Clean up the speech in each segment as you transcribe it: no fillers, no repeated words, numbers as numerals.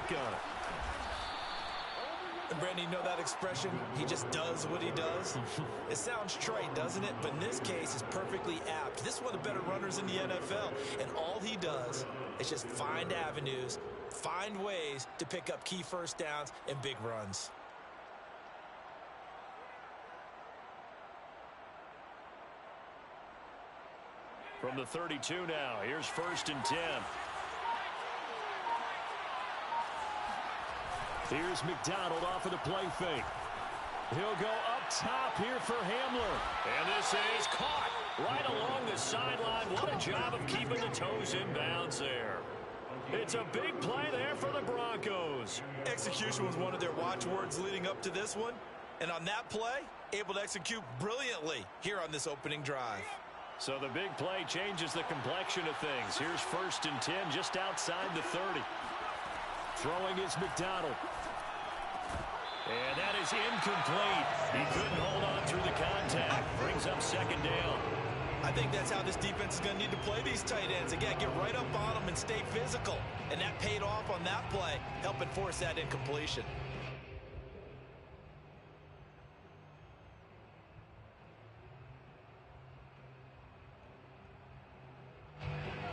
shotgun. And Brandon, you know that expression? He just does what he does? It sounds trite, doesn't it? But in this case, it's perfectly apt. This is one of the better runners in the NFL. And all he does is just find avenues, find ways to pick up key first downs and big runs. From the 32 now, here's 1st and 10. Here's McDonald off of the play fake. He'll go up top here for Hamler. And this is caught right along the sideline. What a job of keeping the toes in bounds there. It's a big play there for the Broncos. Execution was one of their watchwords leading up to this one. And on that play, able to execute brilliantly here on this opening drive. So the big play changes the complexion of things. Here's 1st and 10 just outside the 30. Throwing is McDonald. And that is incomplete. He couldn't hold on through the contact. Brings up 2nd down. I think that's how this defense is going to need to play these tight ends. Again, get right up on them and stay physical. And that paid off on that play, helping force that incompletion.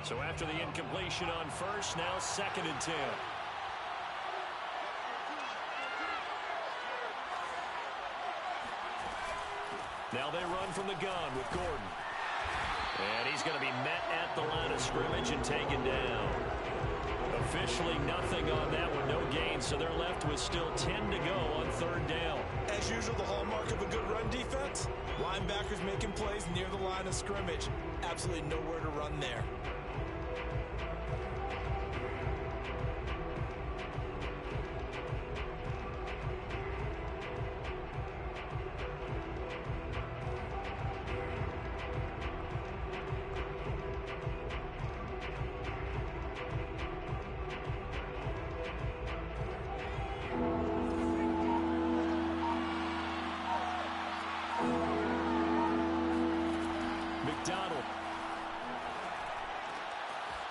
So after the incompletion on 1st, now 2nd and 10. Now they run from the gun with Gordon. And he's going to be met at the line of scrimmage and taken down. Officially nothing on that one, no gain, so they're left with still 10 to go on 3rd down. As usual, the hallmark of a good run defense, linebackers making plays near the line of scrimmage. Absolutely nowhere to run there.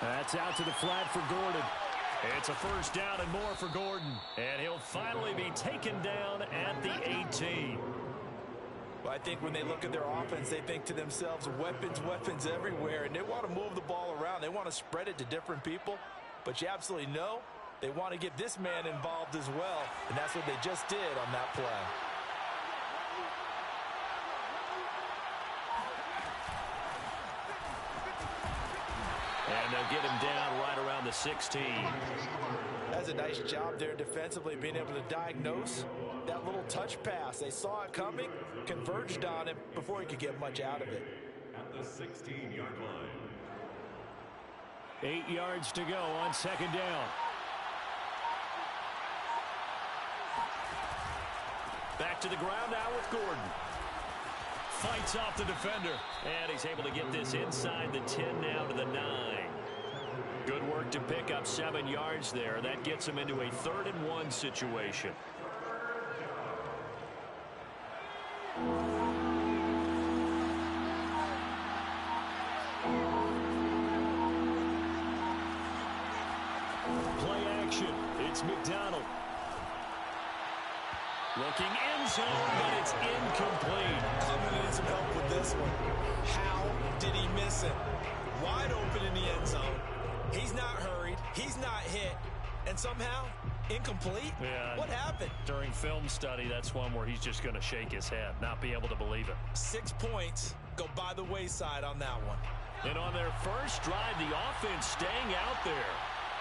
That's out to the flat for Gordon. It's a 1st down and more for Gordon. And he'll finally be taken down at the 18. Well, I think when they look at their offense, they think to themselves, weapons, weapons everywhere. And they want to move the ball around. They want to spread it to different people. But you absolutely know they want to get this man involved as well. And that's what they just did on that play. And they'll get him down right around the 16. That's a nice job there defensively, being able to diagnose that little touch pass. They saw it coming, converged on him before he could get much out of it. At the 16-yard line. 8 yards to go on 2nd down. Back to the ground now with Gordon. Fights off the defender. And he's able to get this inside the 10 now to the 9. Good work to pick up 7 yards there. That gets him into a 3rd and 1 situation. Play action. It's McDonald. Looking end zone, but it's incomplete. Coming in some help with this one. How did he miss it? Wide open in the end zone. He's not hurried. He's not hit. And somehow, incomplete? Yeah. What happened? During film study, that's one where he's just going to shake his head, not be able to believe it. 6 points go by the wayside on that one. And on their first drive, the offense staying out there.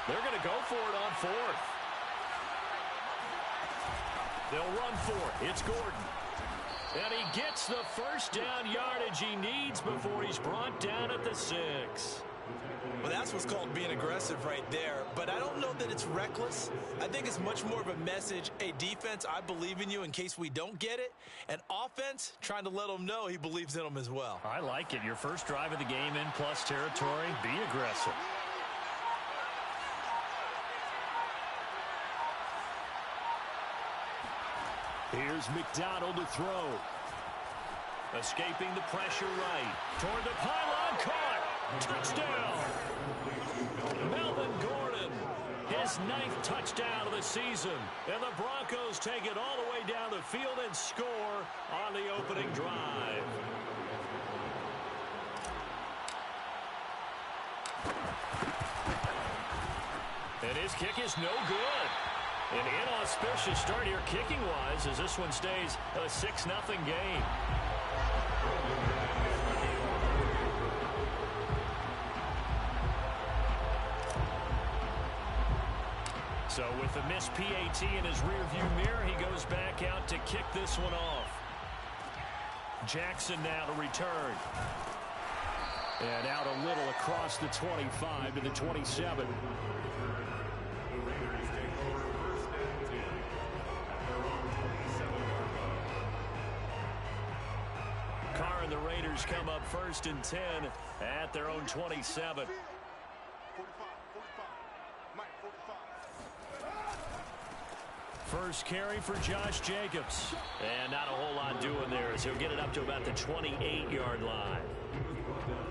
They're going to go for it on 4th. They'll run for it. It's Gordon. And he gets the 1st down yardage he needs before he's brought down at the 6. Well, that's what's called being aggressive right there. But I don't know that it's reckless. I think it's much more of a message. Hey, defense, I believe in you in case we don't get it. And offense, trying to let them know he believes in them as well. I like it. Your first drive of the game in plus territory. Be aggressive. Here's McDonald to throw. Escaping the pressure right. Toward the pylon, caught. Touchdown. Melvin Gordon. His 9th touchdown of the season. And the Broncos take it all the way down the field and score on the opening drive. And his kick is no good. An inauspicious start here kicking-wise as this one stays a 6-0 game. So with the missed PAT in his rearview mirror, he goes back out to kick this one off. Jackson now to return. And out a little across the 25 to the 27. The Raiders take over 1st and 10 at their own 27-yard line. Carr and the Raiders come up 1st and 10 at their own 27. First carry for Josh Jacobs. And not a whole lot doing there as he'll get it up to about the 28-yard line.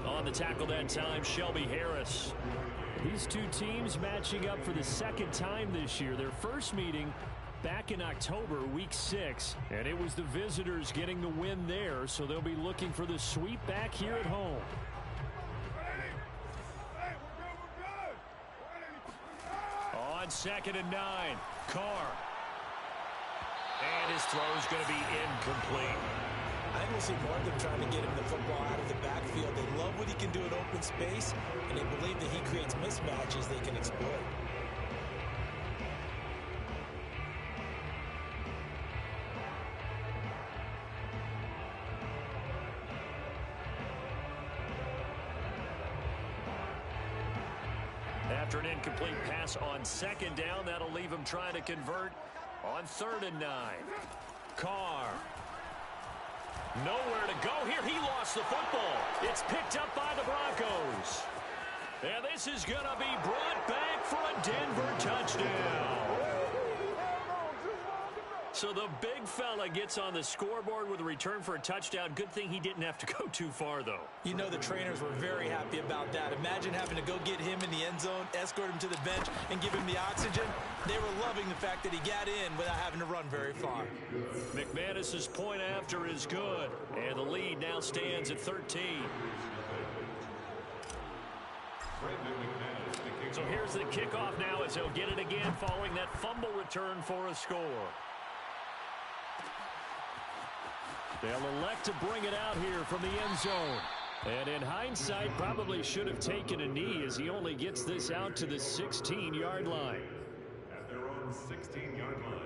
On the tackle that time, Shelby Harris. These two teams matching up for the second time this year. Their first meeting back in October, week 6. And it was the visitors getting the win there, so they'll be looking for the sweep back here at home. On 2nd and 9, Carr. And his throw is going to be incomplete. I think we'll see more of them trying to get him the football out of the backfield. They love what he can do in open space, and they believe that he creates mismatches they can exploit. After an incomplete pass on 2nd down, that'll leave him trying to convert on 3rd and 9. Carr. Nowhere to go here. He lost the football. It's picked up by the Broncos. And this is going to be brought back for a Denver touchdown. So the big fella gets on the scoreboard with a return for a touchdown. Good thing he didn't have to go too far, though. You know the trainers were very happy about that. Imagine having to go get him in the end zone, escort him to the bench, and give him the oxygen. They were loving the fact that he got in without having to run very far. McManus's point after is good. And the lead now stands at 13. So here's the kickoff now as he'll get it again following that fumble return for a score. They'll elect to bring it out here from the end zone. And in hindsight, probably should have taken a knee as he only gets this out to the 16-yard line. At their own 16-yard line.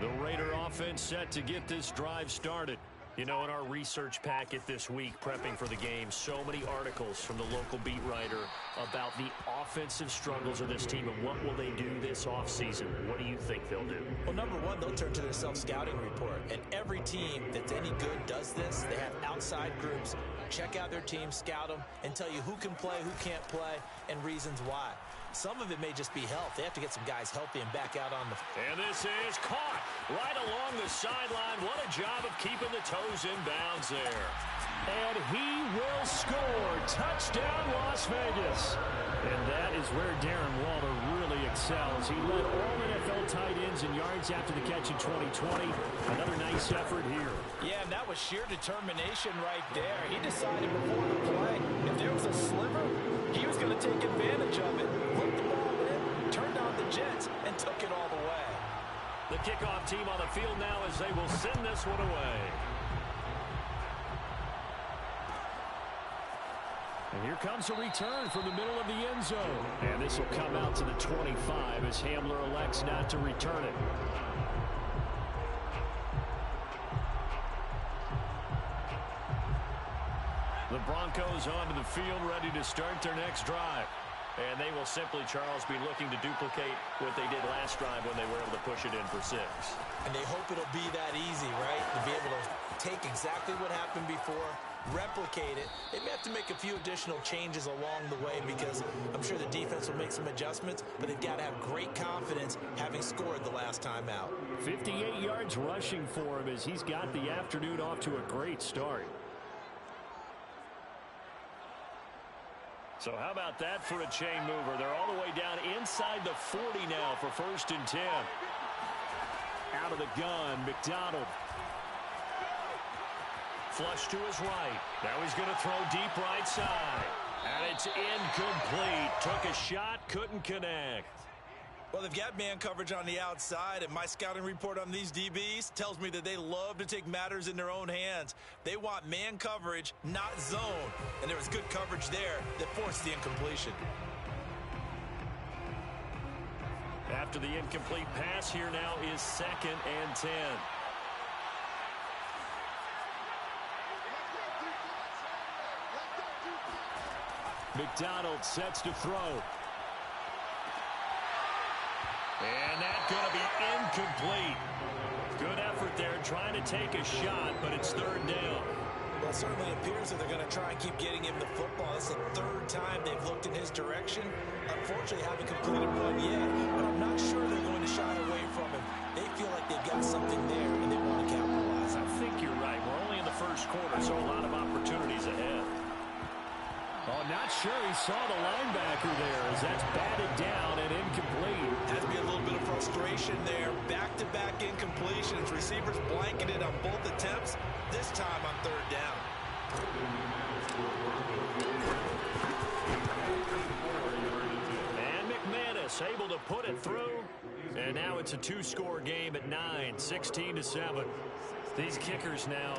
The Raider offense set to get this drive started. You know, in our research packet this week, prepping for the game, so many articles from the local beat writer about the offensive struggles of this team and what will they do this offseason. What do you think they'll do? Well, number one, they'll turn to their self-scouting report. And every team that's any good does this. They have outside groups. Check out their team, scout them, and tell you who can play, who can't play, and reasons why. Some of it may just be health. They have to get some guys healthy and back out on the... And this is caught right along the sideline. What a job of keeping the toes in bounds there. And he will score. Touchdown, Las Vegas. And that is where Darren Waller really excels. He led all NFL tight ends in yards after the catch in 2020. Another nice effort here. Yeah, and that was sheer determination right there. He decided before the play, if there was a sliver, he was going to take advantage of it. Looked the ball in, turned on the Jets, and took it all the way. The kickoff team on the field now as they will send this one away. And here comes a return from the middle of the end zone. And this will come out to the 25 as Hamler elects not to return it. The Broncos onto the field ready to start their next drive. And they will simply, Charles, be looking to duplicate what they did last drive when they were able to push it in for 6. And they hope it'll be that easy, right? To be able to take exactly what happened before, replicate it. They may have to make a few additional changes along the way because I'm sure the defense will make some adjustments, but they've got to have great confidence having scored the last time out. 58 yards rushing for him as he's got the afternoon off to a great start. So how about that for a chain mover? They're all the way down inside the 40 now for 1st and 10. Out of the gun, McDonald. Flush to his right. Now he's going to throw deep right side. And it's incomplete. Took a shot, couldn't connect. Well, they've got man coverage on the outside, and my scouting report on these DBs tells me that they love to take matters in their own hands. They want man coverage, not zone. And there was good coverage there that forced the incompletion. After the incomplete pass, here now is 2nd and 10. McDonald sets to throw. And that's going to be incomplete. Good effort there trying to take a shot, but it's 3rd down. Well, it certainly appears that they're going to try and keep getting him the football. It's the 3rd time they've looked in his direction. Unfortunately, haven't completed one yet, but I'm not sure they're going to shy away from him. They feel like they've got something there, and they want to capitalize. I think you're right. We're only in the 1st quarter, so a lot of opportunities ahead. Oh, not sure he saw the linebacker there as that's batted down and incomplete. Has to be a little bit of frustration there. Back-to-back incompletions. Receivers blanketed on both attempts. This time on 3rd down. And McManus able to put it through. And now it's a 2-score game at 9, 16-7. These kickers now,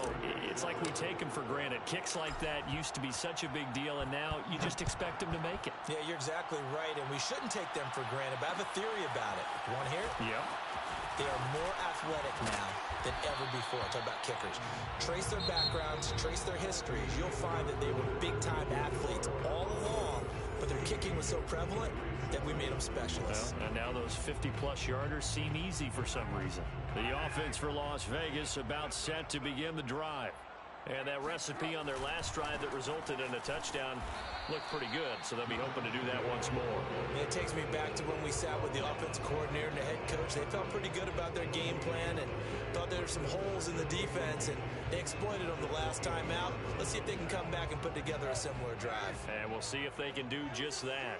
it's like we take them for granted. Kicks like that used to be such a big deal, and now you just expect them to make it. Yeah, you're exactly right, and we shouldn't take them for granted, but I have a theory about it. You want to hear it? Yep. They are more athletic now than ever before. Talk about kickers. Trace their backgrounds, trace their histories. You'll find that they were big-time athletes all along, but their kicking was so prevalent that we made them specialists. Well, and now those 50-plus yarders seem easy for some reason. The offense for Las Vegas about set to begin the drive. And that recipe on their last drive that resulted in a touchdown looked pretty good, so they'll be hoping to do that once more. It takes me back to when we sat with the offense coordinator and the head coach. They felt pretty good about their game plan and thought there were some holes in the defense, and they exploited them the last time out. Let's see if they can come back and put together a similar drive. And we'll see if they can do just that.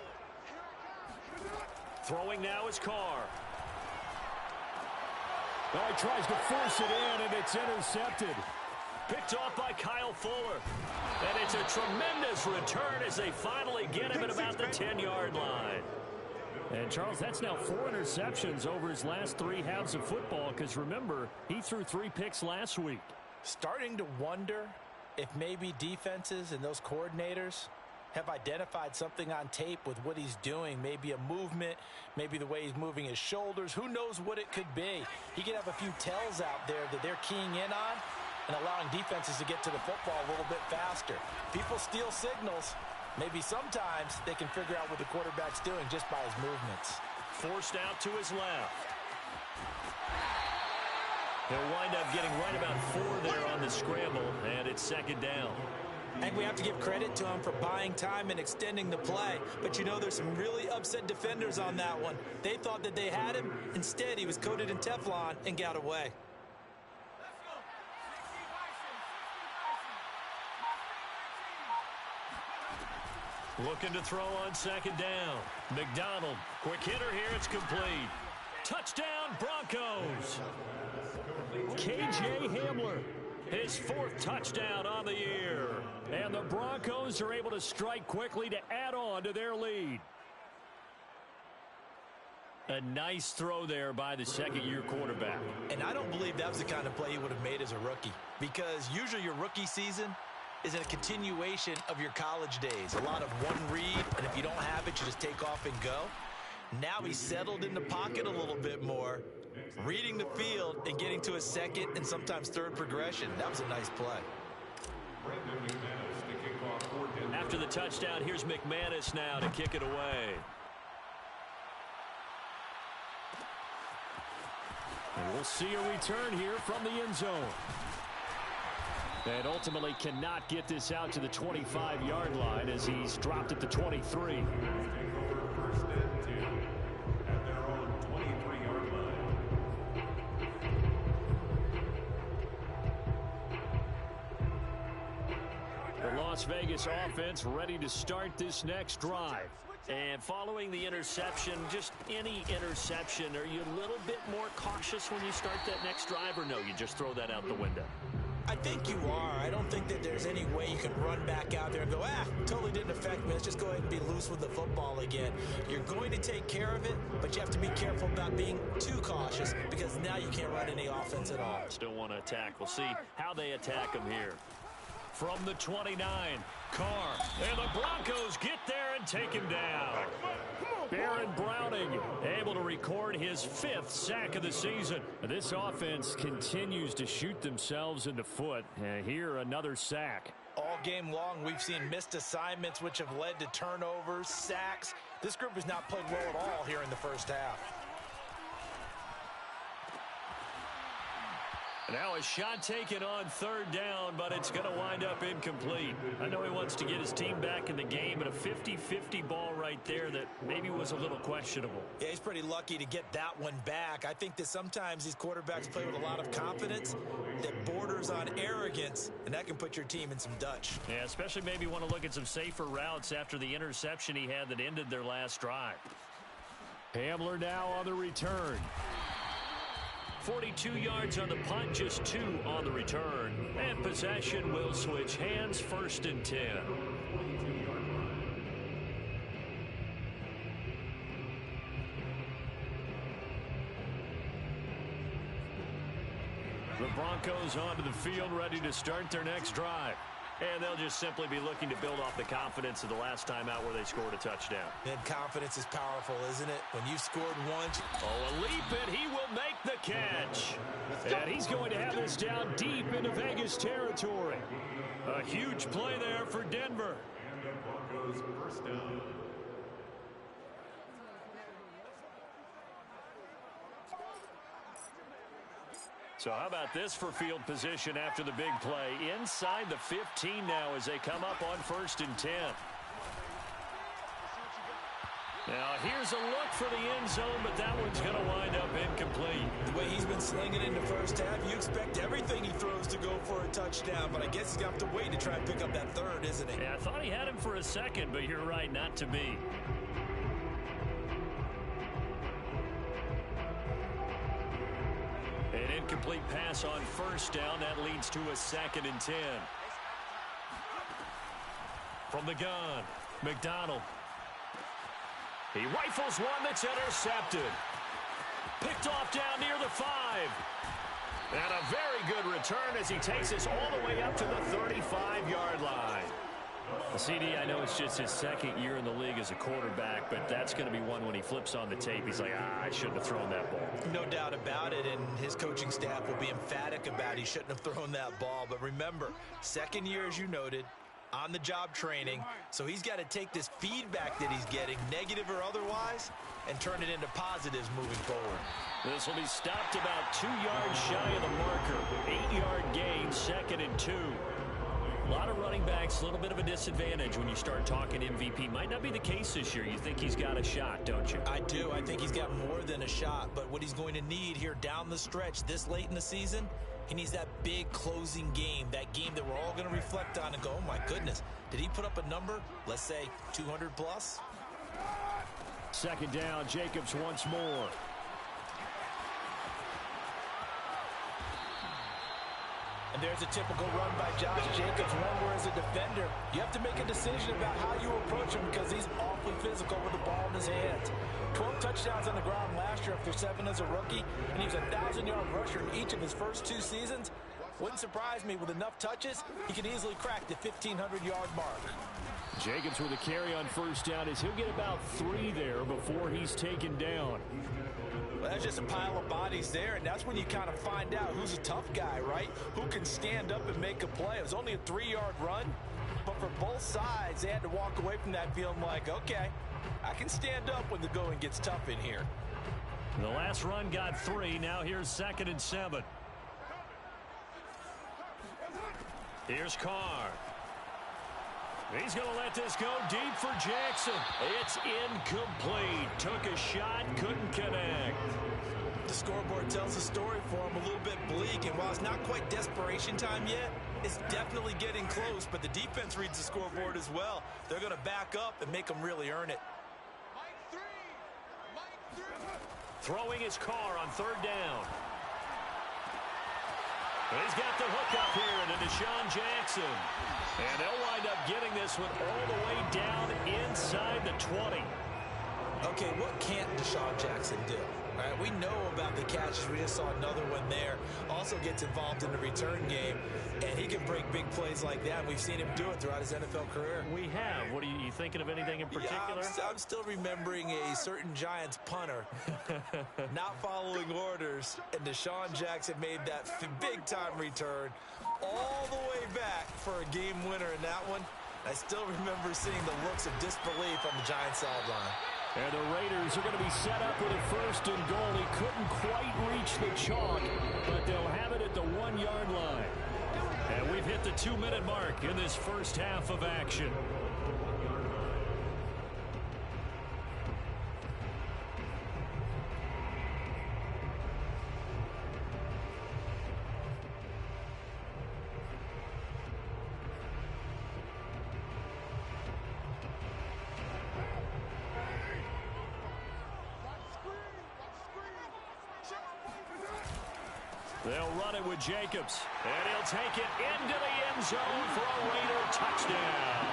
Throwing now is Carr. Oh, he tries to force it in, and it's intercepted. Picked off by Kyle Fuller. And it's a tremendous return as they finally get him at about the 10-yard line. And, Charles, that's now 4 interceptions over his last 3 halves of football because, remember, he threw 3 picks last week. Starting to wonder if maybe defenses and those coordinators have identified something on tape with what he's doing. Maybe a movement, maybe the way he's moving his shoulders. Who knows what it could be? He could have a few tells out there that they're keying in on and allowing defenses to get to the football a little bit faster. People steal signals. Maybe sometimes they can figure out what the quarterback's doing just by his movements. Forced out to his left. He'll wind up getting right about 4 there on the scramble, and it's 2nd down. And we have to give credit to him for buying time and extending the play. But you know, there's some really upset defenders on that one. They thought that they had him. Instead, he was coated in Teflon and got away. Looking to throw on 2nd down. McDonald, quick hitter here, it's complete. Touchdown, Broncos. K.J. Hamler, his 4th touchdown on the year. And the Broncos are able to strike quickly to add on to their lead. A nice throw there by the 2nd-year quarterback. And I don't believe that was the kind of play he would have made as a rookie, because usually your rookie season is a continuation of your college days. A lot of one read, and if you don't have it, you just take off and go. Now he's settled in the pocket a little bit more, reading the field and getting to a 2nd and sometimes 3rd progression. That was a nice play. After the touchdown, here's McManus now to kick it away. And we'll see a return here from the end zone. And ultimately cannot get this out to the 25-yard line as he's dropped at the 23. Take over first and 10 at their own 23-yard line. The Las Vegas offense ready to start this next drive. And following the interception, just any interception, are you a little bit more cautious when you start that next drive, or no, you just throw that out the window? I think you are. I don't think that there's any way you can run back out there and go, totally didn't affect me. Let's just go ahead and be loose with the football again. You're going to take care of it, but you have to be careful about being too cautious because now you can't run any offense at all. Still want to attack. We'll see how they attack him here. From the 29, Carr. And the Broncos get there and take him down. Baron Browning able to record his 5th sack of the season. This offense continues to shoot themselves in the foot. And here another sack. All game long, we've seen missed assignments which have led to turnovers, sacks. This group has not played well at all here in the first half. Now a shot taken on 3rd down, but it's going to wind up incomplete. I know he wants to get his team back in the game, but a 50-50 ball right there that maybe was a little questionable. Yeah, he's pretty lucky to get that one back. I think that sometimes these quarterbacks play with a lot of confidence that borders on arrogance, and that can put your team in some Dutch. Yeah, especially maybe want to look at some safer routes after the interception he had that ended their last drive. Hamler now on the return. 42 yards on the punt, just 2 on the return. And possession will switch hands, 1st and 10. The Broncos onto the field, ready to start their next drive. And they'll just simply be looking to build off the confidence of the last time out where they scored a touchdown. And confidence is powerful, isn't it? When you've scored once. Oh, a leap, and he will make the catch. And he's going to have this down deep into Vegas territory. A huge play there for Denver. And the Broncos first down. So how about this for field position after the big play? Inside the 15 now as they come up on 1st and 10. Now here's a look for the end zone, but that one's going to wind up incomplete. The way he's been slinging in the first half, you expect everything he throws to go for a touchdown, but I guess he's got to wait to try and pick up that 3rd, isn't he? Yeah, I thought he had him for a second, but you're right, not to be. An incomplete pass on 1st down. That leads to a 2nd and 10. From the gun, McDonald. He rifles one that's intercepted. Picked off down near the 5. And a very good return as he takes us all the way up to the 35-yard line. CD, I know it's just his 2nd year in the league as a quarterback, but that's going to be one when he flips on the tape. He's like, I shouldn't have thrown that ball. No doubt about it, and his coaching staff will be emphatic about he shouldn't have thrown that ball. But remember, 2nd year, as you noted, on-the-job training, so he's got to take this feedback that he's getting, negative or otherwise, and turn it into positives moving forward. This will be stopped about 2 yards shy of the marker. 8-yard gain, 2nd and 2. A lot of running backs, a little bit of a disadvantage when you start talking MVP. Might not be the case this year. You think he's got a shot, don't you? I do. I think he's got more than a shot. But what he's going to need here down the stretch this late in the season, he needs that big closing game, that game that we're all going to reflect on and go, oh, my goodness, did he put up a number, let's say 200 plus? 2nd down, Jacobs once more. And there's a typical run by Josh Jacobs, one where as a defender, you have to make a decision about how you approach him because he's awfully physical with the ball in his hands. 12 touchdowns on the ground last year after 7 as a rookie, and he was a 1,000-yard rusher in each of his first 2 seasons. Wouldn't surprise me with enough touches, he can easily crack the 1,500-yard mark. Jacobs with a carry on 1st down as he'll get about 3 there before he's taken down. Well, that's just a pile of bodies there, and that's when you kind of find out who's a tough guy, right? Who can stand up and make a play. It was only a 3-yard run, but for both sides, they had to walk away from that feeling like, okay, I can stand up when the going gets tough in here. The last run got 3. Now here's 2nd and 7. Here's Carr. He's going to let this go deep for Jackson. It's incomplete. Took a shot, couldn't connect. The scoreboard tells a story for him, a little bit bleak, and while it's not quite desperation time yet, it's definitely getting close, but the defense reads the scoreboard as well. They're going to back up and make them really earn it. Throwing his Carr on third down. He's got the hook up here into Deshaun Jackson. And they'll wind up getting this one all the way down inside the 20. Okay, what can't Deshaun Jackson do? All right, we know about the catches. We just saw another one there. Also gets involved in the return game, and he can break big plays like that. We've seen him do it throughout his NFL career. We have. What are you thinking of anything in particular? Yeah, I'm still remembering a certain Giants punter not following orders, and Deshaun Jackson made that big-time return all the way back for a game winner in that one. I still remember seeing the looks of disbelief on the Giants sideline. And the Raiders are going to be set up with a first and goal. He couldn't quite reach the chalk, but they'll have it at the 1-yard line. And we've hit the 2-minute mark in this first half of action. They'll run it with Jacobs, and he'll take it into the end zone for a Raider touchdown.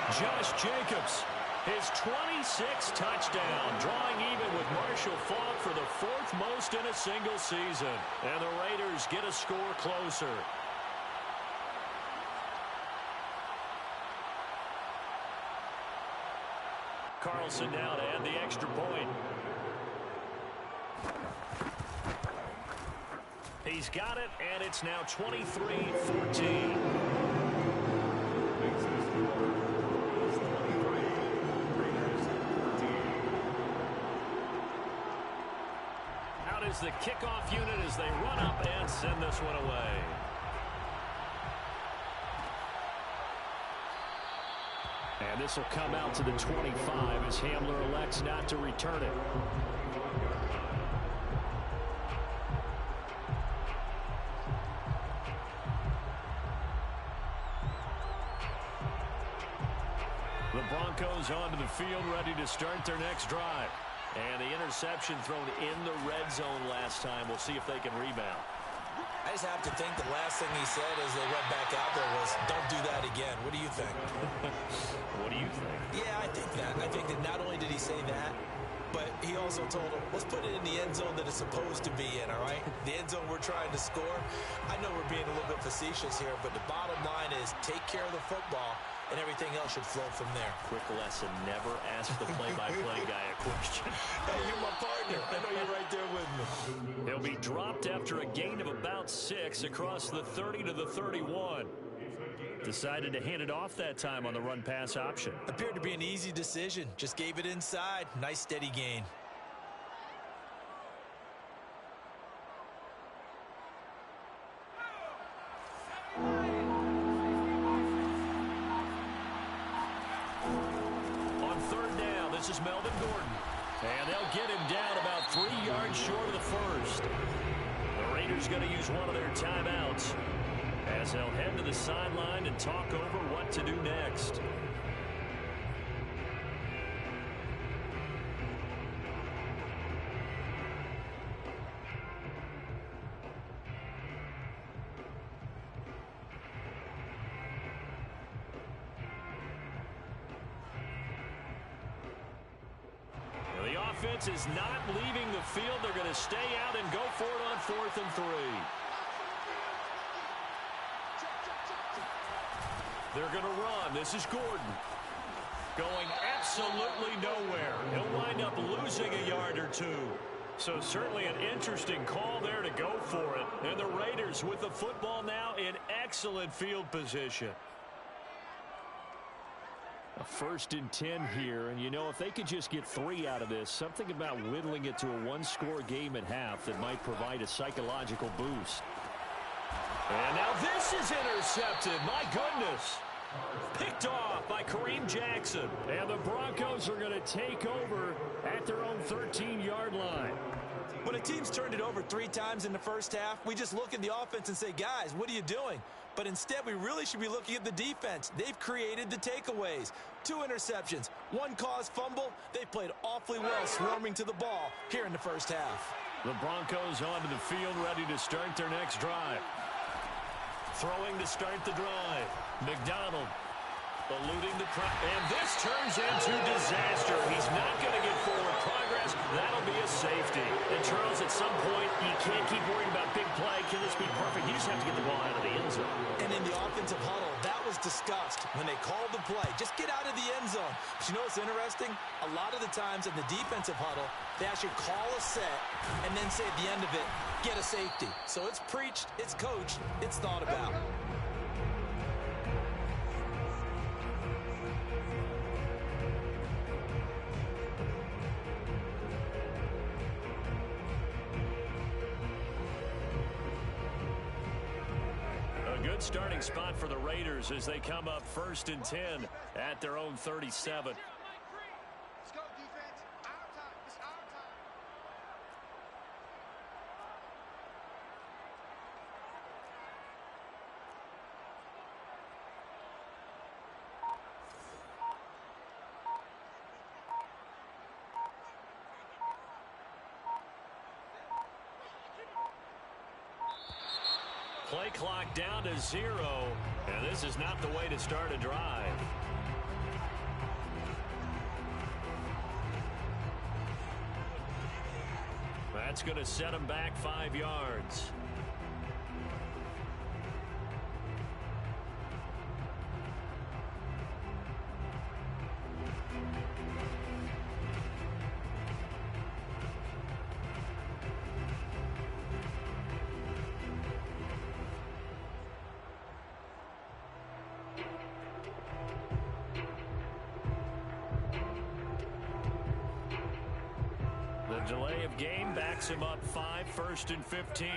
Josh Jacobs, his 26th touchdown, drawing even with Marshall Faulk for the 4th most in a single season. And the Raiders get a score closer. Carlson now to add the extra point. He's got it, and it's now 23-14. Out is the kickoff unit as they run up and send this one away. And this will come out to the 25 as Hamler elects not to return it. The Broncos onto the field, ready to start their next drive. And the interception thrown in the red zone last time. We'll see if they can rebound. I just have to think the last thing he said as they went back out there was, don't do that again. What do you think? What do you think? Yeah, I think that. I think that not only did he say that, but he also told him, let's put it in the end zone that it's supposed to be in, all right? The end zone we're trying to score. I know we're being a little bit facetious here, but the bottom line is take care of the football, and everything else should flow from there. Quick lesson, never ask the play-by-play guy a question. Hey, you're my partner. I know you're right there with me. He'll be dropped after a gain of about 6 across the 30 to the 31. Decided to hand it off that time on the run-pass option. Appeared to be an easy decision. Just gave it inside. Nice, steady gain. On third down, this is Melvin Gordon. And they'll get him down about 3 yards short of the first. The Raiders going to use one of their timeouts as they'll head to the sideline and talk over what to do next. The offense is not leaving the field. They're going to stay out and go for it on 4th and 3. They're going to run. This is Gordon. Going absolutely nowhere. He'll wind up losing a yard or 2. So certainly an interesting call there to go for it. And the Raiders with the football now in excellent field position. A 1st and 10 here, and you know, if they could just get 3 out of this, something about whittling it to a 1-score game at half that might provide a psychological boost. And now this is intercepted. My goodness. Picked off by Kareem Jackson. And the Broncos are going to take over at their own 13-yard line. When a team's turned it over 3 times in the first half, we just look at the offense and say, guys, what are you doing? But instead, we really should be looking at the defense. They've created the takeaways. 2 interceptions, 1 caused fumble. They've played awfully well swarming to the ball here in the first half. The Broncos onto the field, ready to start their next drive. Throwing to start the drive. McDonald eluding the pressure. And this turns into disaster. He's not going to get forward progress. That'll be a safety. And, Charles, at some point, you can't keep worrying about big play. Can this be perfect? You just have to get the ball out of the end zone. And in the offensive huddle, that was discussed when they called the play. Just get out of the end zone. But you know what's interesting? A lot of the times in the defensive huddle, they actually call a set and then say at the end of it, get a safety. So it's preached, it's coached, it's thought about. Good starting spot for the Raiders as they come up 1st and 10 at their own 37. Play clock down to 0, and this is not the way to start a drive. That's going to set him back 5 yards. Delay of game backs him up 5, 1st and 15.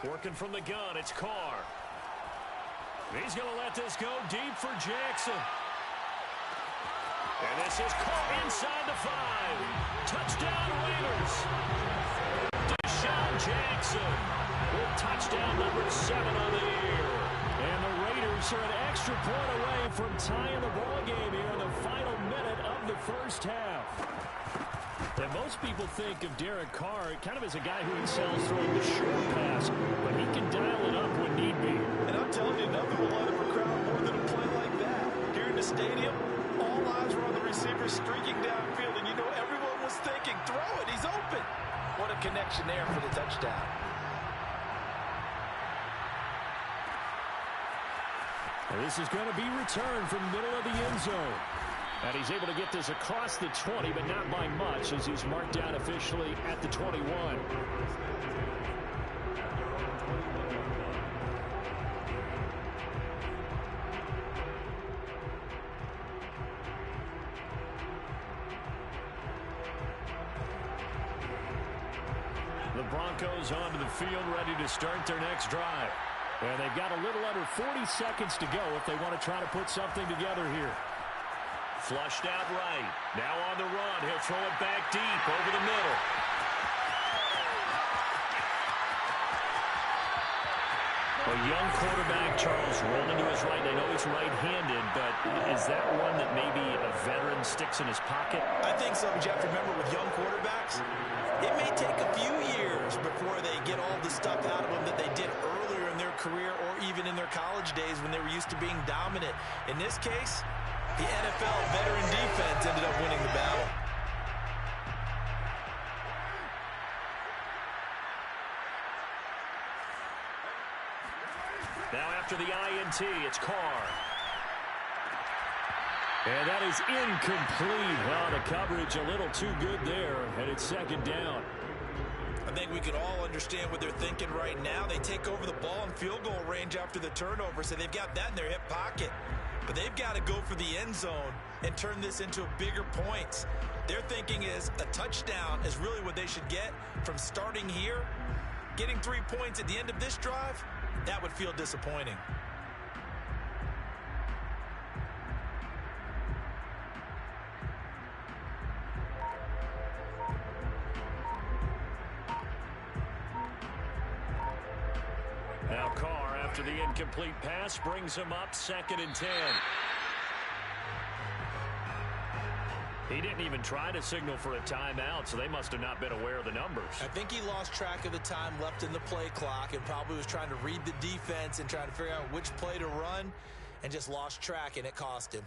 Working from the gun, it's Carr. He's going to let this go deep for Jackson. And this is Carr inside the 5. Touchdown Raiders. Jackson with touchdown number 7 on the year. And the Raiders are an extra point away from tying the ball game here in the final minute of the first half. And most people think of Derek Carr kind of as a guy who excels throwing the short pass, but he can dial it up when need be. And I'm telling you, nothing will light up a crowd more than a play like that. Here in the stadium, all eyes were on the receiver streaking downfield, and you know everyone was thinking, throw it, he's open. What a connection there for the touchdown. And this is going to be returned from the middle of the end zone. And he's able to get this across the 20, but not by much, as he's marked down officially at the 21. The Broncos onto the field, ready to start their next drive. And they've got a little under 40 seconds to go if they want to try to put something together here. Flushed out right. Now on the run. He'll throw it back deep over the middle. A young quarterback, Charles, rolling to his right. I know he's right-handed, but is that one that maybe a veteran sticks in his pocket? I think so, but you have to remember with young quarterbacks, it may take a few years before they get all the stuff out of them that they did earlier in their career or even in their college days when they were used to being dominant. In this case, the NFL veteran defense ended up winning the battle. Now after the INT, it's Carr. And that is incomplete. Well, the coverage a little too good there, and it's 2nd down. I think we can all understand what they're thinking right now. They take over the ball in field goal range after the turnover, so they've got that in their hip pocket. But they've got to go for the end zone and turn this into bigger points. Their thinking is a touchdown is really what they should get from starting here. Getting 3 points at the end of this drive, that would feel disappointing. Now Carr, after the incomplete pass, brings him up 2nd and 10. He didn't even try to signal for a timeout, so they must have not been aware of the numbers. I think he lost track of the time left in the play clock and probably was trying to read the defense and trying to figure out which play to run and just lost track, and it cost him.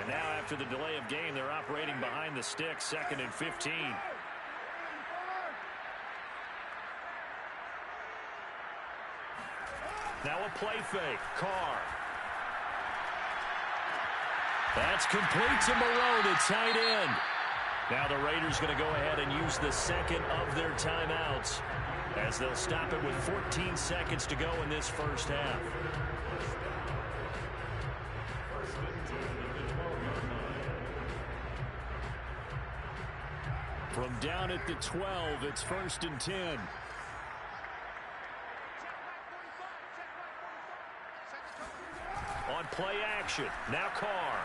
And now after the delay of game, they're operating behind the sticks, 2nd and 15. Now a play fake. Carr. That's complete to Moreau, the tight end. Now the Raiders going to go ahead and use the second of their timeouts as they'll stop it with 14 seconds to go in this first half. From down at the 12, it's 1st and 10. On play action, now Carr.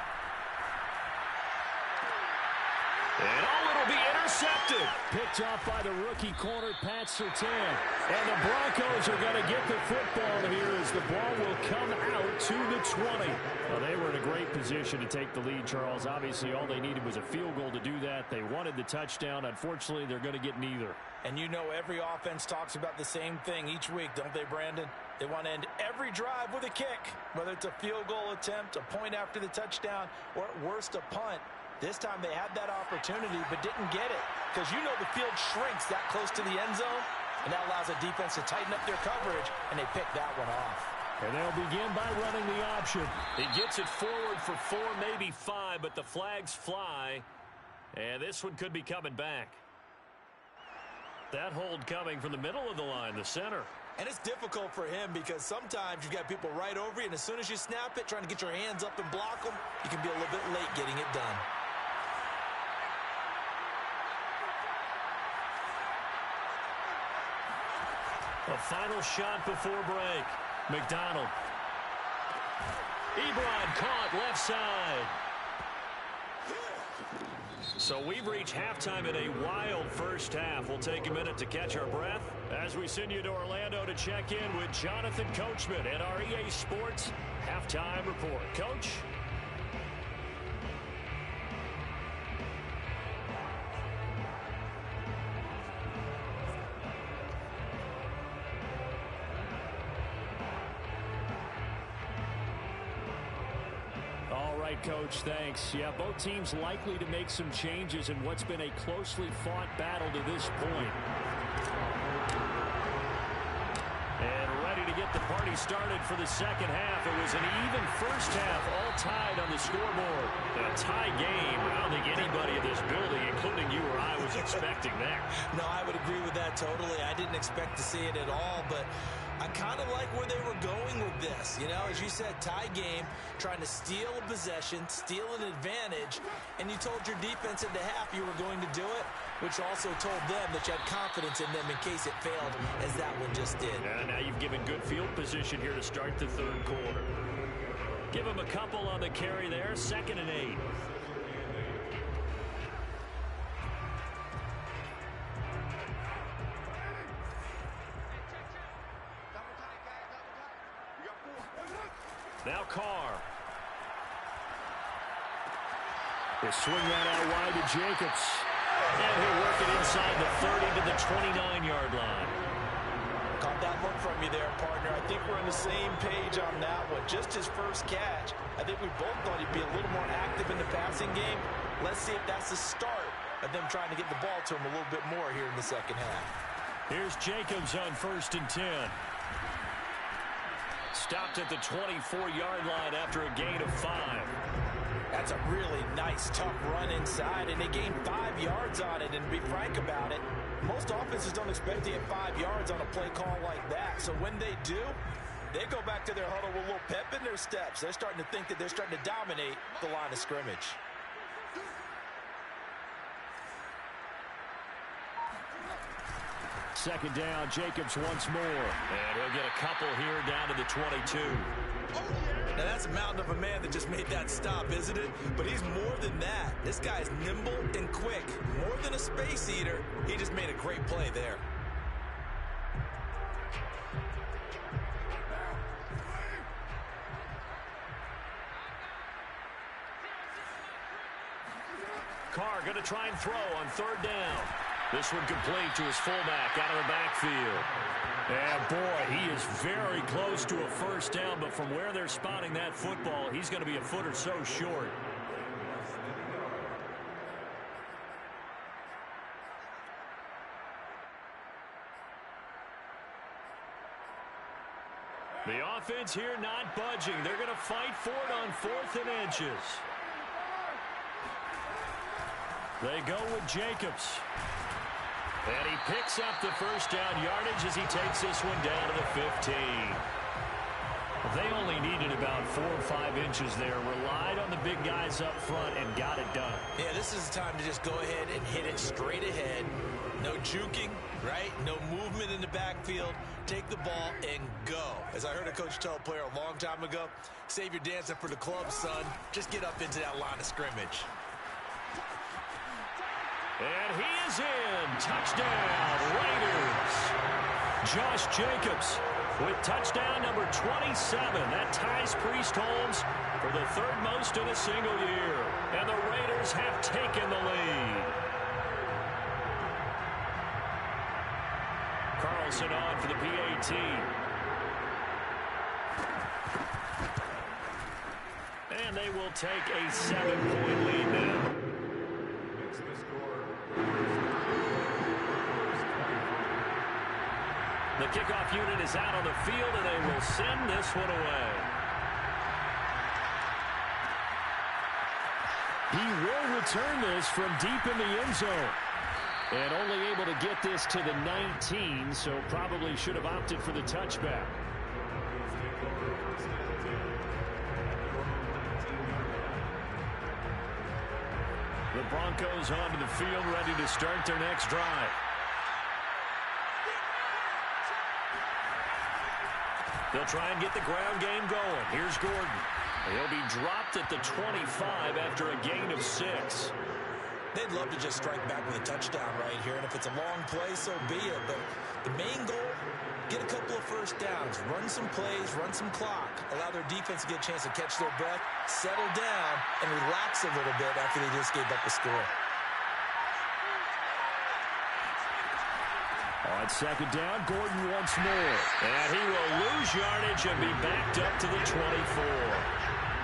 And it'll be intercepted. Picked off by the rookie corner, Pat Surtain. And the Broncos are going to get the football here as the ball will come out to the 20. Well, they were in a great position to take the lead, Charles. Obviously, all they needed was a field goal to do that. They wanted the touchdown. Unfortunately, they're going to get neither. And you know every offense talks about the same thing each week, don't they, Brandon? They want to end every drive with a kick, whether it's a field goal attempt, a point after the touchdown, or at worst a punt. This time they had that opportunity but didn't get it because you know the field shrinks that close to the end zone, and that allows the defense to tighten up their coverage, and they pick that one off. And they'll begin by running the option. He gets it forward for 4, maybe 5, but the flags fly, and this one could be coming back. That hold coming from the middle of the line, the center. And it's difficult for him because sometimes you've got people right over you, and as soon as you snap it, trying to get your hands up and block them, you can be a little bit late getting it done. A final shot before break. McDonald. Ebron caught left side. So we've reached halftime in a wild first half. We'll take a minute to catch our breath as we send you to Orlando to check in with Jonathan Coachman at our EA Sports Halftime Report. Coach? Coach, thanks. Yeah, both teams likely to make some changes in what's been a closely fought battle to this point. And ready to get the party started for the second half. It was an even first half, all tied on the scoreboard. A tie game. I don't think anybody in this building, including you or I, was expecting that. No, I would agree with that totally. I didn't expect to see it at all, but I kind of like where they were going with this. You know, as you said, tie game, trying to steal a possession, steal an advantage, and you told your defense at the half you were going to do it, which also told them that you had confidence in them in case it failed, as that one just did. And now you've given good field position here to start the third quarter. Give them a couple on the carry there, 2nd and 8. Now Carr. They swing that out wide to Jacobs. And he'll work it inside the 30 to the 29-yard line. Caught that look from you there, partner. I think we're on the same page on that one. Just his first catch. I think we both thought he'd be a little more active in the passing game. Let's see if that's the start of them trying to get the ball to him a little bit more here in the second half. Here's Jacobs on 1st and 10. Stopped at the 24-yard line after a gain of 5. That's a really nice, tough run inside, and they gained 5 yards on it. And to be frank about it, most offenses don't expect to get 5 yards on a play call like that. So when they do, they go back to their huddle with a little pep in their steps. They're starting to think that they're starting to dominate the line of scrimmage. Second down, Jacobs once more. And he'll get a couple here down to the 22. Now, that's a mountain of a man that just made that stop, isn't it? But he's more than that. This guy's nimble and quick. More than a space eater, he just made a great play there. Carr going to try and throw on third down. This one complete to his fullback out of the backfield. And boy, he is very close to a first down, but from where they're spotting that football, he's going to be a foot or so short. The offense here not budging. They're going to fight for it on 4th and inches. They go with Jacobs. And he picks up the first down yardage as he takes this one down to the 15. They only needed about 4 or 5 inches there. Relied on the big guys up front and got it done. Yeah, this is the time to just go ahead and hit it straight ahead. No juking, right? No movement in the backfield. Take the ball and go. As I heard a coach tell a player a long time ago, save your dancing for the club, son. Just get up into that line of scrimmage. And he is in. Touchdown, Raiders. Josh Jacobs with touchdown number 27. That ties Priest Holmes for the 3rd most in a single year. And the Raiders have taken the lead. Carlson on for the PAT. And they will take a 7-point lead now. The kickoff unit is out on the field, and they will send this one away. He will return this from deep in the end zone. And only able to get this to the 19, so probably should have opted for the touchback. The Broncos onto the field, ready to start their next drive. They'll try and get the ground game going. Here's Gordon. He'll be dropped at the 25 after a gain of 6. They'd love to just strike back with a touchdown right here, and if it's a long play, so be it. But the main goal, get a couple of first downs, run some plays, run some clock, allow their defense to get a chance to catch their breath, settle down, and relax a little bit after they just gave up a score. On second down, Gordon once more. And he will lose yardage and be backed up to the 24.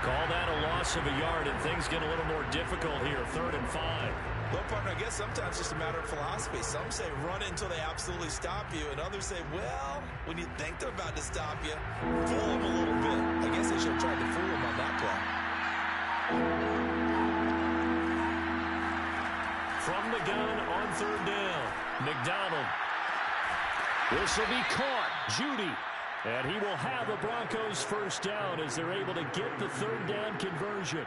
Call that a loss of a yard, and things get a little more difficult here, 3rd and 5. Well, partner, I guess sometimes it's just a matter of philosophy. Some say run until they absolutely stop you, and others say, well, when you think they're about to stop you, fool them a little bit. I guess they should have tried to fool them on that play. From the gun on 3rd down, McDonald. This will be caught. Judy. And he will have the Broncos first down as they're able to get the 3rd down conversion.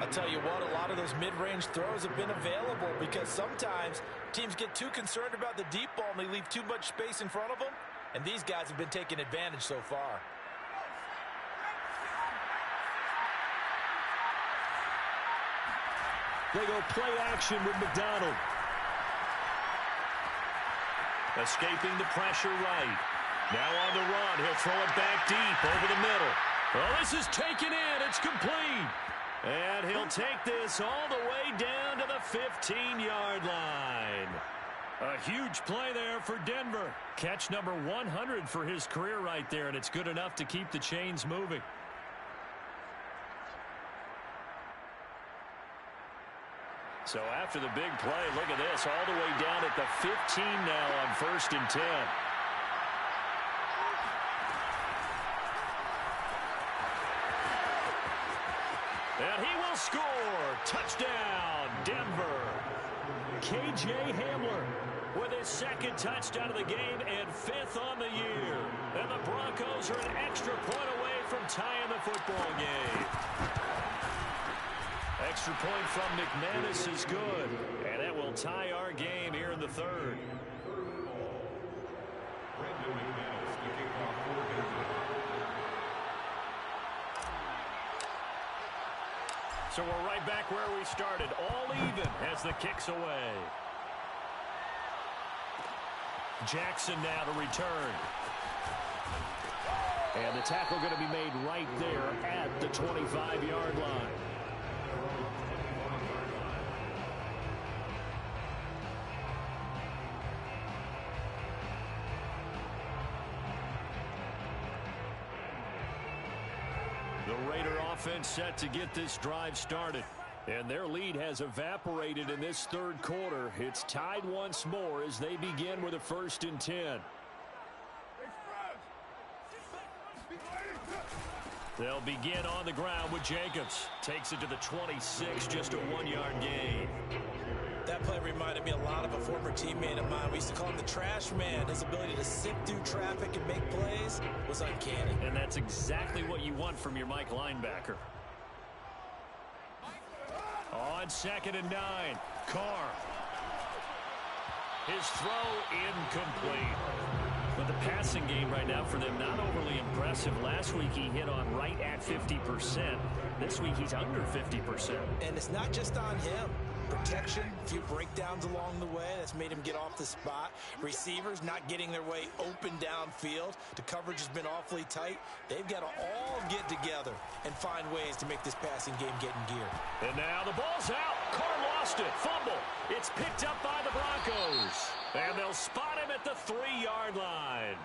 I'll tell you what, a lot of those mid-range throws have been available because sometimes teams get too concerned about the deep ball and they leave too much space in front of them. And these guys have been taking advantage so far. They go play action with McDonald. Escaping the pressure right. Now on the run. He'll throw it back deep over the middle. Well, this is taken in. It's complete. And he'll take this all the way down to the 15-yard line. A huge play there for Denver. Catch number 100 for his career right there, and it's good enough to keep the chains moving. So after the big play, look at this, all the way down at the 15 now on 1st and 10. And he will score. Touchdown, Denver. K.J. Hamler with his second touchdown of the game and 5th on the year. And the Broncos are an extra point away from tying the football game. Extra point from McManus is good. And that will tie our game here in the third. So we're right back where we started, all even as the kick's away. Jackson now to return. And the tackle going to be made right there at the 25-yard line. The Raider offense set to get this drive started. And their lead has evaporated in this third quarter. It's tied once more as they begin with a 1st and 10. They'll begin on the ground with Jacobs. Takes it to the 26, just a 1-yard gain. That play reminded me a lot of a former teammate of mine. We used to call him the trash man. His ability to sift through traffic and make plays was uncanny. And that's exactly what you want from your Mike linebacker. On 2nd and 9, Carr. His throw incomplete. But the passing game right now for them not overly impressive. Last week he hit on right at 50%. This week he's under 50%. And it's not just on him. Protection, a few breakdowns along the way. That's made him get off the spot. Receivers not getting their way open downfield. The coverage has been awfully tight. They've got to all get together and find ways to make this passing game get in gear. And now the ball's out. Carr lost it. Fumble. It's picked up by the Broncos. And they'll spot him at the 3-yard line.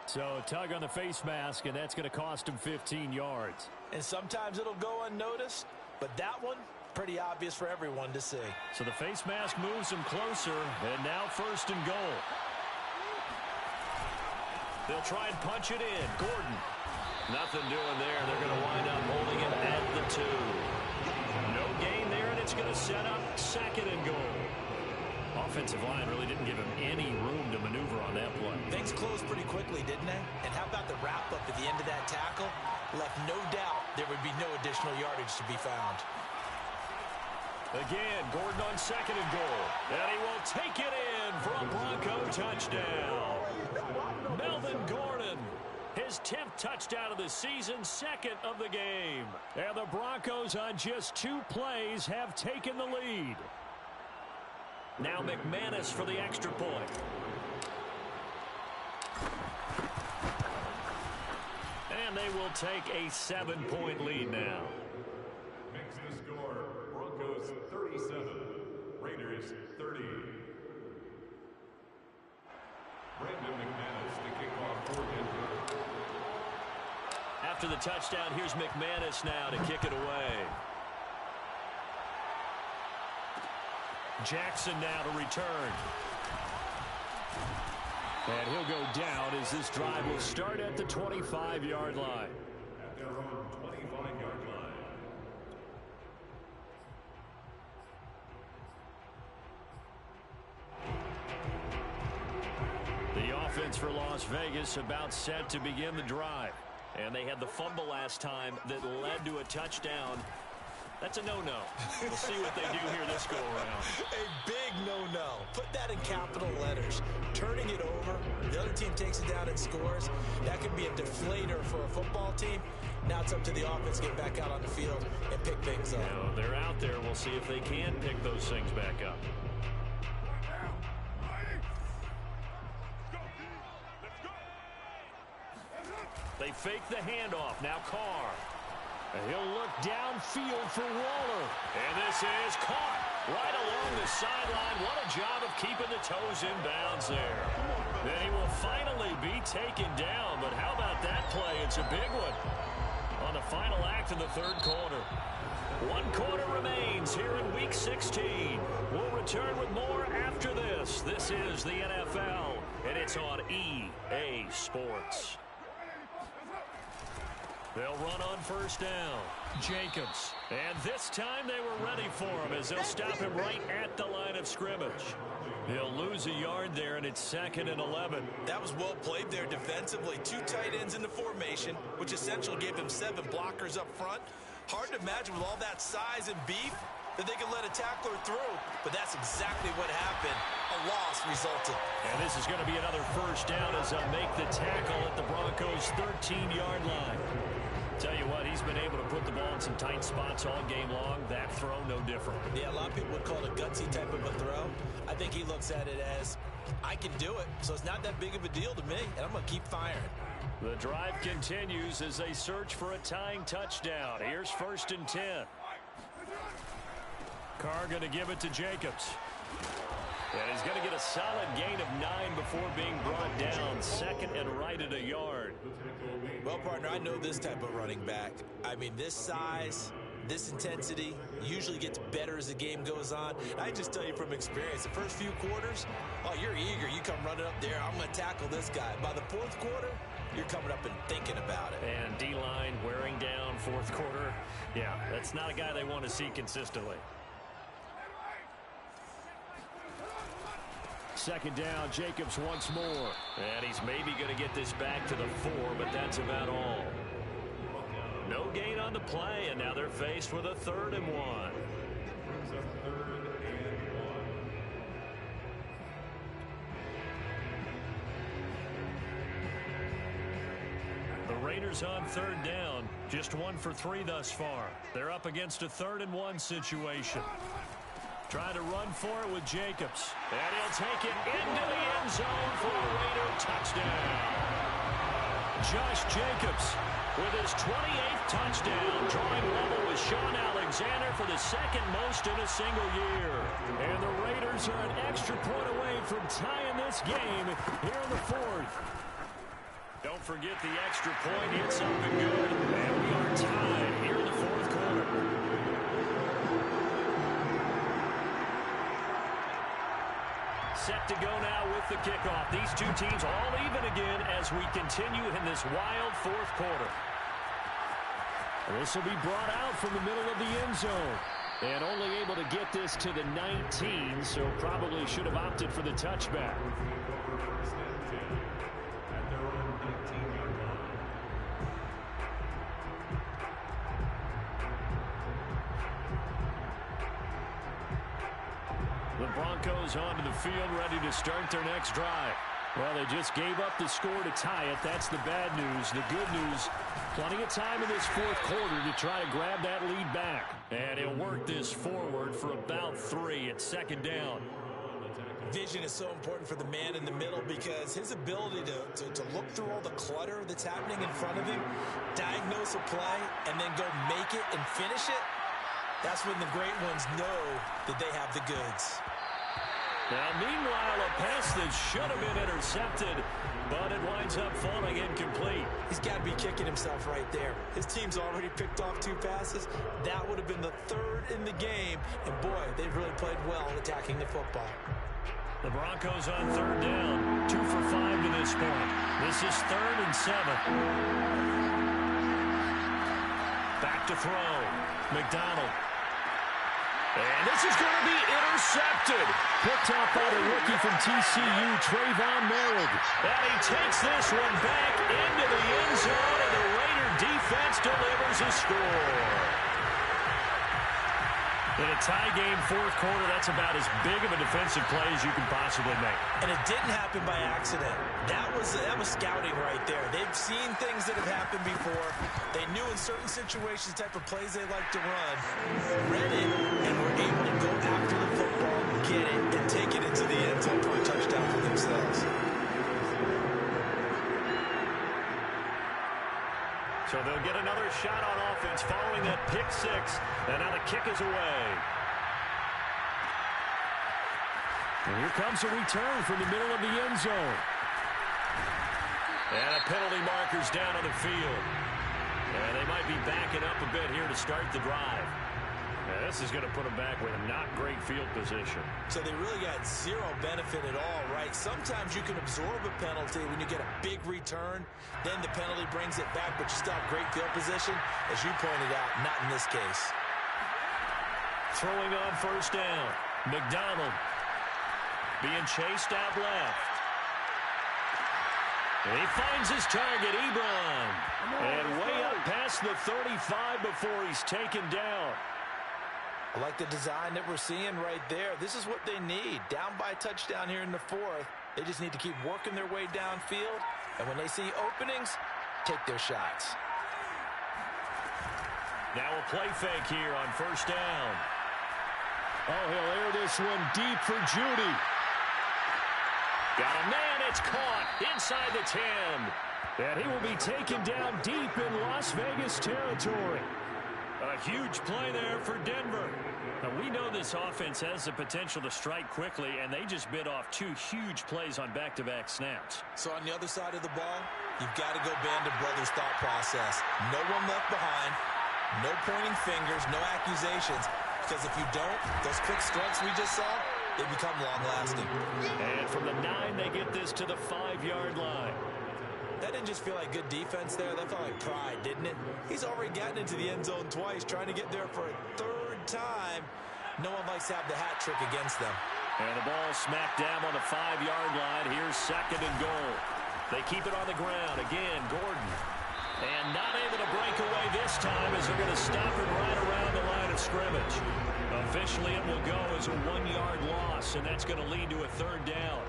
So a tug on the face mask, and that's going to cost him 15 yards. And sometimes it'll go unnoticed, but that one, pretty obvious for everyone to see. So the face mask moves him closer, and now 1st and goal. They'll try and punch it in. Gordon. Nothing doing there. They're going to wind up holding him at the 2. No gain there, and it's going to set up 2nd and goal. Offensive line really didn't give him any room to maneuver on that play. Things closed pretty quickly, didn't they? And how about the wrap-up at the end of that tackle? Left no doubt there would be no additional yardage to be found. Again, Gordon on 2nd and goal. And he will take it in for a Bronco touchdown. Melvin Gordon, his 10th touchdown of the season, 2nd of the game. And the Broncos on just 2 plays have taken the lead. Now McManus for the extra point. And they will take a 7-point lead now. Makes the score, Broncos 37, Raiders 30. Brandon McManus to kick off for Denver. After the touchdown, here's McManus now to kick it away. Jackson now to return. And he'll go down as this drive will start at the 25-yard line. At their own 25-yard line. The offense for Las Vegas about set to begin the drive. And they had the fumble last time that led to a touchdown. That's a no-no. We'll see what they do here this go-around. A big no-no. Put that in capital letters. Turning it over, the other team takes it down and scores. That could be a deflator for a football team. Now it's up to the offense to get back out on the field and pick things up. Now, they're out there. We'll see if they can pick those things back up. They fake the handoff. Now Carr. He'll look downfield for Waller. And this is caught right along the sideline. What a job of keeping the toes in bounds there. Then he will finally be taken down. But how about that play? It's a big one on the final act of the third quarter. 1 quarter remains here in Week 16. We'll return with more after this. This is the NFL, and it's on EA Sports. They'll run on first down. Jacobs. And this time they were ready for him as they'll stop him right at the line of scrimmage. He'll lose a yard there, and it's 2nd and 11. That was well played there defensively. 2 tight ends in the formation, which essentially gave them 7 blockers up front. Hard to imagine with all that size and beef that they could let a tackler through, but that's exactly what happened. A loss resulted. And this is going to be another first down as they'll make the tackle at the Broncos' 13-yard line. Tell you what, he's been able to put the ball in some tight spots all game long. That throw, no different. Yeah, a lot of people would call it a gutsy type of a throw. I think he looks at it as, I can do it, so it's not that big of a deal to me, and I'm going to keep firing. The drive continues as they search for a tying touchdown. Here's 1st and 10. Carr going to give it to Jacobs. And he's going to get a solid gain of 9 before being brought down. 2nd and right at a yard. Well, partner, I know this type of running back. I mean, this size, this intensity usually gets better as the game goes on. I just tell you from experience, the first few quarters, oh, you're eager. You come running up there, I'm going to tackle this guy. By the 4th quarter, you're coming up and thinking about it. And D-line wearing down 4th quarter. Yeah, that's not a guy they want to see consistently. 2nd down, Jacobs once more. And he's maybe going to get this back to the 4, but that's about all. No gain on the play, and now they're faced with a 3rd and 1. The Raiders on 3rd down, just 1 for 3 thus far. They're up against a 3rd and 1 situation. Trying to run for it with Jacobs. And he'll take it into the end zone for a Raider touchdown. Josh Jacobs with his 28th touchdown, drawing level with Sean Alexander for the 2nd most in a single year. And the Raiders are an extra point away from tying this game here in the 4th. Don't forget the extra point. It's up and good. And we are tied here in the 4th quarter. Set to go now with the kickoff. These two teams all even again as we continue in this wild 4th quarter. This will be brought out from the middle of the end zone. And only able to get this to the 19, so probably should have opted for the touchback. The Broncos onto the field, ready to start their next drive. Well, they just gave up the score to tie it. That's the bad news. The good news, plenty of time in this 4th quarter to try to grab that lead back. And he'll work this forward for about 3 at 2nd down. Vision is so important for the man in the middle because his ability to look through all the clutter that's happening in front of him, diagnose a play, and then go make it and finish it, that's when the great ones know that they have the goods. Now, meanwhile, a pass that should have been intercepted, but it winds up falling incomplete. He's got to be kicking himself right there. His team's already picked off 2 passes. That would have been the 3rd in the game. And, boy, they've really played well attacking the football. The Broncos on 3rd down, 2 for 5 to this point. This is 3rd and 7. Back to throw. McDonald. And this is going to be intercepted. Picked off by the rookie from TCU, Trayvon Merritt. And he takes this one back into the end zone, and the Raider defense delivers a score. In a tie game, 4th quarter, that's about as big of a defensive play as you can possibly make. And it didn't happen by accident. That was scouting right there. They've seen things that have happened before. They knew in certain situations the type of plays they like to run, read it, and were able to go after the football, get it, and take it into the end zone for a touchdown for themselves. So they'll get another shot on offense following that pick 6. And now the kick is away. And here comes a return from the middle of the end zone. And a penalty marker's down on the field. And they might be backing up a bit here to start the drive. And This is going to put them back with a not great field position. So they really got zero benefit at all, right? Sometimes you can absorb a penalty when you get a big return. Then the penalty brings it back, but you still have great field position. As you pointed out, not in this case. Throwing on first down. McDonald being chased out left. And he finds his target, Ebron. And way up past the 35 before he's taken down. I like the design that we're seeing right there. This is what they need. Down by a touchdown here in the fourth. They just need to keep working their way downfield. And when they see openings, take their shots. Now a play fake here on first down. Oh, he'll air this one deep for Judy. Got a man, it's caught inside the 10. And he will be taken down deep in Las Vegas territory. A huge play there for Denver. Now, we know this offense has the potential to strike quickly, and they just bit off 2 huge plays on back-to-back snaps. So on the other side of the ball, you've got to go band of brothers thought process. No one left behind, no pointing fingers, no accusations. Because if you don't, those quick strikes we just saw, they become long-lasting. And from the 9, they get this to the 5-yard line. That didn't just feel like good defense there. That felt like pride, didn't it? He's already gotten into the end zone twice, trying to get there for a 3rd time. No one likes to have the hat trick against them. And the ball smacked down on the 5-yard line. Here's 2nd and goal. They keep it on the ground. Again, Gordon. And not able to break away this time as they're going to stop it right around the line of scrimmage. Officially, it will go as a 1-yard loss, and that's going to lead to a 3rd down.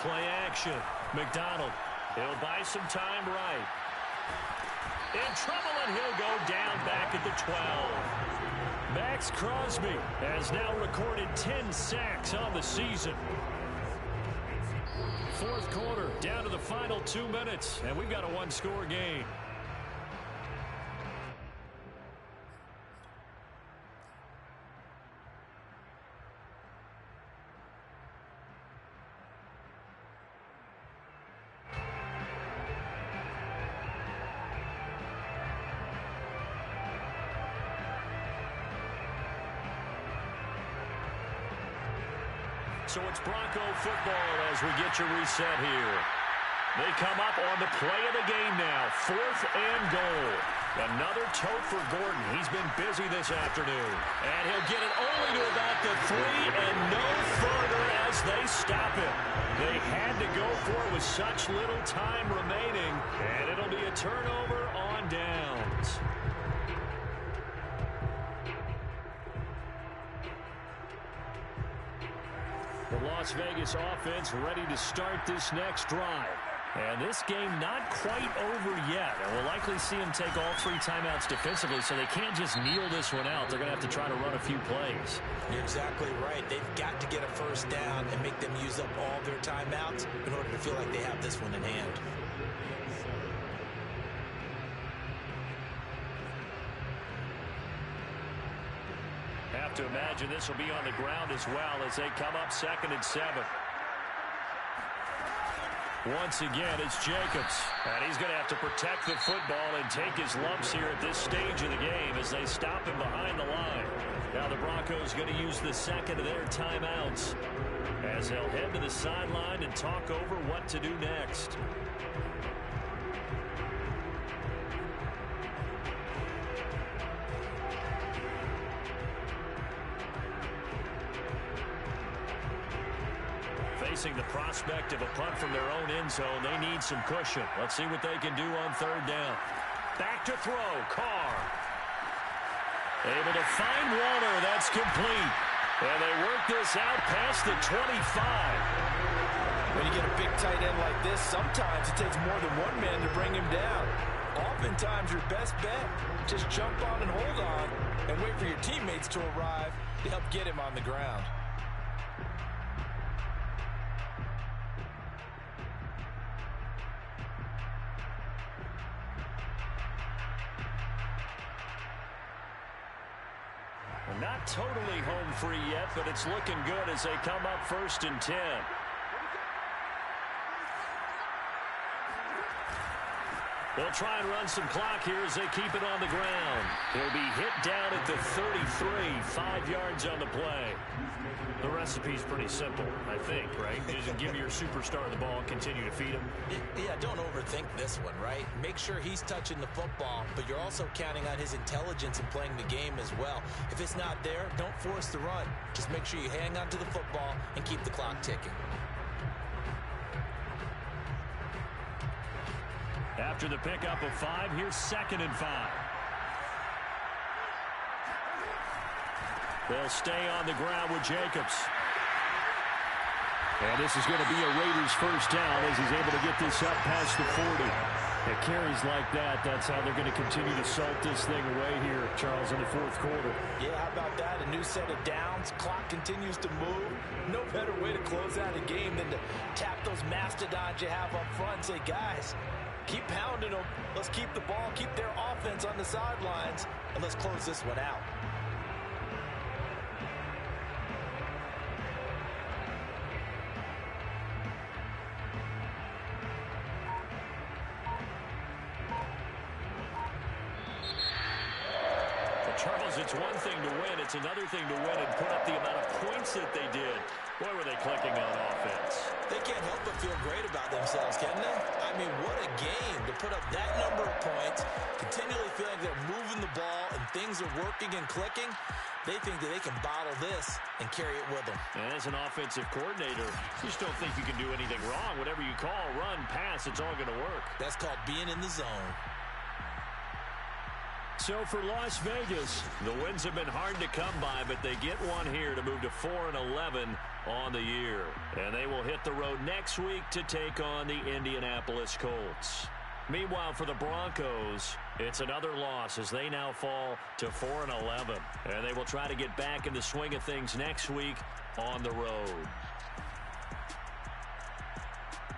Play action. McDonald. He'll buy some time right. In trouble, and he'll go down back at the 12. Max Crosby has now recorded 10 sacks on the season. 4th quarter, down to the final 2 minutes, and we've got a 1-score game. So it's Bronco football as we get you reset here. They come up on the play of the game now. 4th and goal. Another tote for Gordon. He's been busy this afternoon. And he'll get it only to about the 3 and no further as they stop it. They had to go for it with such little time remaining. And it'll be a turnover on downs. The Las Vegas offense ready to start this next drive. And this game not quite over yet. And we'll likely see them take all 3 timeouts defensively, so they can't just kneel this one out. They're going to have to try to run a few plays. You're exactly right. They've got to get a first down and make them use up all their timeouts in order to feel like they have this one in hand. Have to imagine this will be on the ground as well as they come up 2nd and 7. Once again, it's Jacobs. And he's going to have to protect the football and take his lumps here at this stage of the game as they stop him behind the line. Now the Broncos going to use the 2nd of their timeouts as they'll head to the sideline and talk over what to do next. Facing the prospect of a punt from their own end zone, they need some cushion. Let's see what they can do on 3rd down. Back to throw, Carr. Able to find Walter, that's complete. And they work this out past the 25. When you get a big tight end like this, sometimes it takes more than one man to bring him down. Oftentimes your best bet, just jump on and hold on and wait for your teammates to arrive to help get him on the ground. Not totally home free yet, but it's looking good as they come up 1st and 10. They'll try and run some clock here as they keep it on the ground. He'll be hit down at the 33, 5 yards on the play. The recipe's pretty simple, I think, right? Just give your superstar the ball and continue to feed him. Yeah, don't overthink this one, right? Make sure he's touching the football, but you're also counting on his intelligence in playing the game as well. If it's not there, don't force the run. Just make sure you hang on to the football and keep the clock ticking. After the pickup of 5, here's 2nd and 5. They'll stay on the ground with Jacobs. And this is going to be a Raiders first down as he's able to get this up past the 40. At carries like that, that's how they're going to continue to salt this thing away here, Charles, in the 4th quarter. Yeah, how about that? A new set of downs. Clock continues to move. No better way to close out a game than to tap those mastodons you have up front and say, guys, keep pounding them. Let's keep the ball, keep their offense on the sidelines, and let's close this one out. Charles, it's one thing to win. It's another thing to win and put up the amount of points that they did. Boy, were they clicking on offense. They can't help but feel great about themselves, can they? I mean, what a game to put up that number of points, continually feel like they're moving the ball and things are working and clicking. They think that they can bottle this and carry it with them. And as an offensive coordinator, you just don't think you can do anything wrong. Whatever you call, run, pass, it's all going to work. That's called being in the zone. So for Las Vegas, the wins have been hard to come by, but they get one here to move to 4-11 on the year. And they will hit the road next week to take on the Indianapolis Colts. Meanwhile, for the Broncos, it's another loss as they now fall to 4-11. And they will try to get back in the swing of things next week on the road.